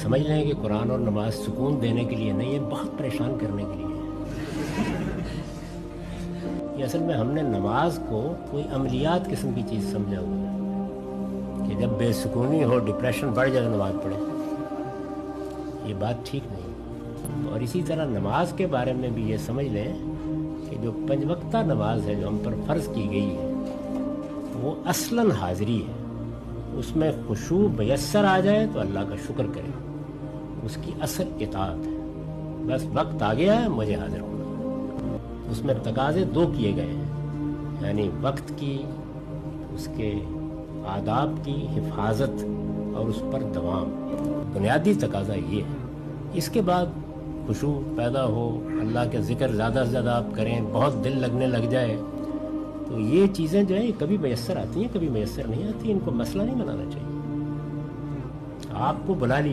سمجھ لیں کہ قرآن اور نماز سکون دینے کے لیے نہیں ہے، بہت پریشان کرنے کے لیے ہے۔ یہ اصل میں ہم نے نماز کو کوئی عملیات قسم کی چیز سمجھا ہوا ہے کہ جب بے سکونی ہو، ڈپریشن بڑھ جائے نماز پڑھے۔ یہ بات ٹھیک نہیں۔ اور اسی طرح نماز کے بارے میں بھی یہ سمجھ لیں کہ جو 5 وقتہ نماز ہے جو ہم پر فرض کی گئی ہے وہ اصلاً حاضری ہے۔ اس میں خشوع میسر آ جائے تو اللہ کا شکر کرے، اس کی اصل اطاعت ہے۔ بس وقت آ گیا ہے، مجھے حاضر ہونا۔ اس میں تقاضے 2 کیے گئے ہیں، یعنی وقت کی، اس کے آداب کی حفاظت اور اس پر دوام۔ بنیادی تقاضا یہ ہے۔ اس کے بعد خشوع پیدا ہو، اللہ کے ذکر زیادہ سے زیادہ آپ کریں، بہت دل لگنے لگ جائے، تو یہ چیزیں جو ہیں کبھی میسر آتی ہیں، کبھی میسر نہیں آتی۔ ان کو مسئلہ نہیں بنانا چاہیے۔ آپ کو بلا لیا